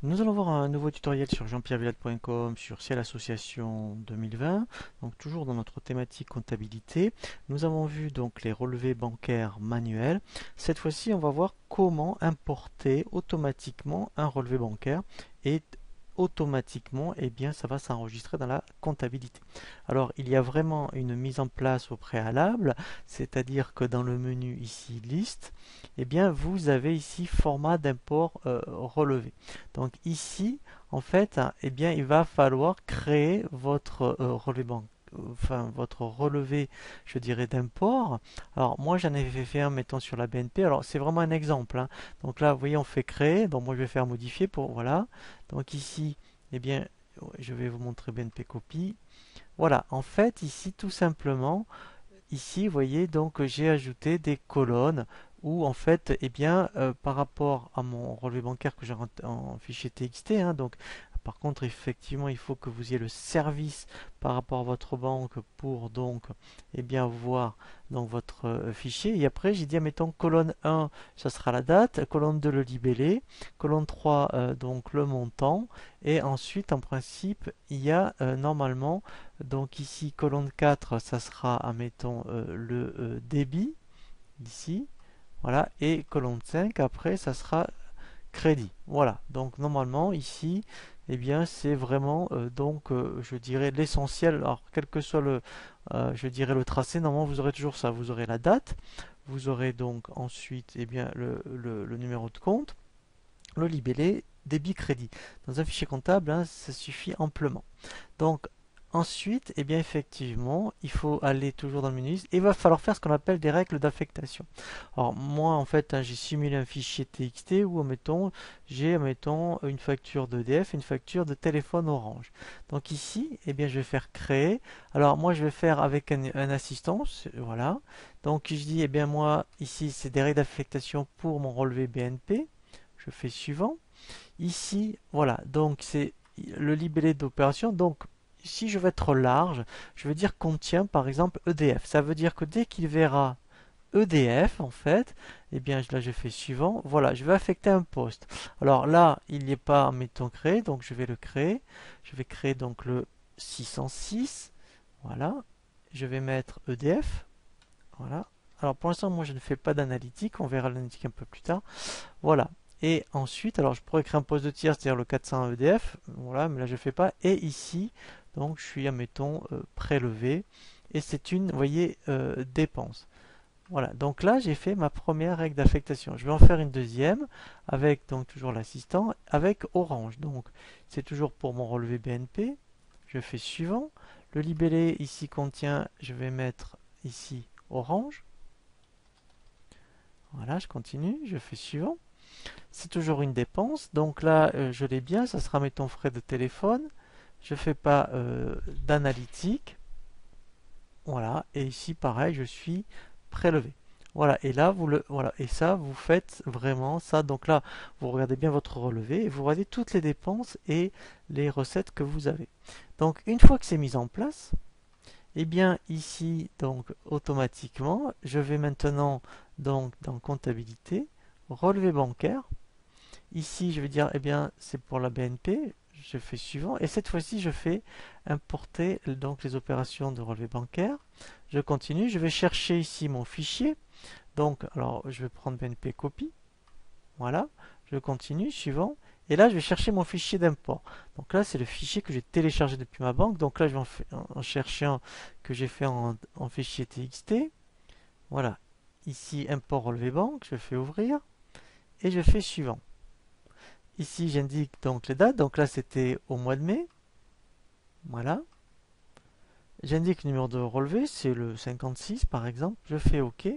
Nous allons voir un nouveau tutoriel sur jeanpierrevillade.com sur Ciel Association 2020. Donc toujours dans notre thématique comptabilité. Nous avons vu donc les relevés bancaires manuels. Cette fois-ci, on va voir comment importer automatiquement un relevé bancaire et automatiquement, eh bien, ça va s'enregistrer dans la comptabilité. Alors, il y a vraiment une mise en place au préalable, c'est-à-dire que dans le menu ici liste, eh bien, vous avez ici format d'import relevé. Donc ici, en fait, eh bien, il va falloir créer votre relevé bancaire, enfin votre relevé, je dirais, d'import. Alors moi j'en avais fait un, mettons, sur la BNP. Alors c'est vraiment un exemple, hein. Donc là, vous voyez, on fait créer. Donc moi je vais faire modifier pour, voilà. Donc ici, eh bien, je vais vous montrer BNP copie. Voilà, en fait, ici, tout simplement, ici, vous voyez, donc j'ai ajouté des colonnes où en fait, eh bien, par rapport à mon relevé bancaire que j'ai en fichier TXT, hein, donc par contre, effectivement, il faut que vous ayez le service par rapport à votre banque pour donc, eh bien, voir donc votre fichier. Et après, j'ai dit, mettons, colonne 1, ça sera la date, colonne 2, le libellé, colonne 3, donc le montant, et ensuite, en principe, il y a normalement donc ici, colonne 4, ça sera, admettons, le débit, ici, voilà, et colonne 5, après, ça sera crédit. Voilà, donc normalement, ici, eh bien, c'est vraiment, donc, je dirais, l'essentiel. Alors, quel que soit je dirais, le tracé, normalement, vous aurez toujours ça. Vous aurez la date, vous aurez donc ensuite, eh bien, le numéro de compte, le libellé, débit, crédit. Dans un fichier comptable, hein, ça suffit amplement. Donc, ensuite, eh bien, effectivement, il faut aller toujours dans le menu et il va falloir faire ce qu'on appelle des règles d'affectation. Alors, moi, en fait, hein, j'ai simulé un fichier TXT où, j'ai, mettons, une facture d'EDF et une facture de téléphone Orange. Donc ici, eh bien, je vais faire créer. Alors, moi, je vais faire avec un assistant, voilà. Donc, je dis, eh bien, moi, ici, c'est des règles d'affectation pour mon relevé BNP. Je fais suivant. Ici, voilà, donc c'est le libellé d'opération. Donc, si je veux être large, je veux dire contient par exemple EDF. Ça veut dire que dès qu'il verra EDF, en fait, eh bien là je fais suivant. Voilà, je vais affecter un poste. Alors là, il n'y est pas, mettons, créé, donc je vais le créer. Je vais créer donc le 606. Voilà, je vais mettre EDF. Voilà. Alors pour l'instant, moi je ne fais pas d'analytique. On verra l'analytique un peu plus tard. Voilà. Et ensuite, alors je pourrais créer un poste de tiers, c'est-à-dire le 400 EDF, voilà, mais là je ne fais pas. Et ici, donc je suis, admettons, prélevé. Et c'est une, vous voyez, dépense. Voilà, donc là j'ai fait ma première règle d'affectation. Je vais en faire une deuxième avec donc toujours l'assistant, avec Orange. Donc c'est toujours pour mon relevé BNP. Je fais suivant. Le libellé ici contient, je vais mettre ici Orange. Voilà, je continue, je fais suivant. C'est toujours une dépense. Donc là, je l'ai bien. Ça sera, mettons, frais de téléphone. Je ne fais pas d'analytique. Voilà. Et ici, pareil, je suis prélevé. Voilà. Et là, voilà. Et ça, vous faites vraiment ça. Donc là, vous regardez bien votre relevé et vous regardez toutes les dépenses et les recettes que vous avez. Donc, une fois que c'est mis en place, eh bien, ici, donc, automatiquement, je vais maintenant, donc, dans comptabilité, relevé bancaire. Ici, je vais dire, eh bien, c'est pour la BNP. Je fais suivant. Et cette fois-ci, je fais importer donc les opérations de relevé bancaire. Je continue. Je vais chercher ici mon fichier. Donc, alors, je vais prendre BNP copie. Voilà. Je continue. Suivant. Et là, je vais chercher mon fichier d'import. Donc là, c'est le fichier que j'ai téléchargé depuis ma banque. Donc là, je vais en chercher un que j'ai fait en fichier TXT. Voilà. Ici, import relevé banque. Je fais ouvrir. Et je fais suivant. Ici, j'indique donc les dates. Donc là, c'était au mois de mai. Voilà. J'indique le numéro de relevé, c'est le 56 par exemple. Je fais OK.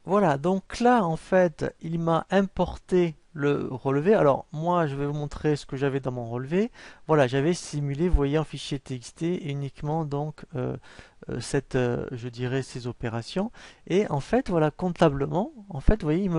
Voilà, donc là, en fait, il m'a importé le relevé. Alors, moi, je vais vous montrer ce que j'avais dans mon relevé. Voilà, j'avais simulé, vous voyez, en fichier TXT uniquement donc je dirais, ces opérations. Et en fait, voilà, comptablement, en fait, vous voyez,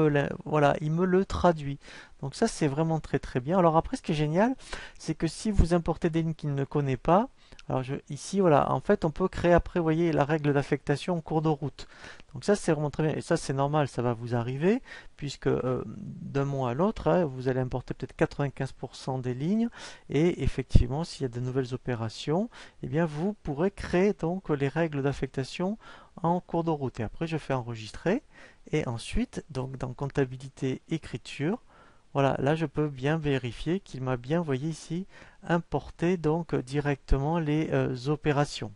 voilà, il me le traduit. Donc ça, c'est vraiment très très bien. Alors après, ce qui est génial, c'est que si vous importez des lignes qu'il ne connaît pas, Alors ici, voilà, en fait, on peut créer après, vous voyez, la règle d'affectation en cours de route. Donc ça, c'est vraiment très bien. Et ça, c'est normal, ça va vous arriver, puisque d'un mois à l'autre, hein, vous allez importer peut-être 95% des lignes. Et effectivement, s'il y a de nouvelles opérations, eh bien, vous pourrez créer donc les règles d'affectation en cours de route. Et après, je fais enregistrer. Et ensuite, donc dans comptabilité écriture, voilà, là je peux bien vérifier qu'il m'a bien, voyez ici, importé donc directement les opérations.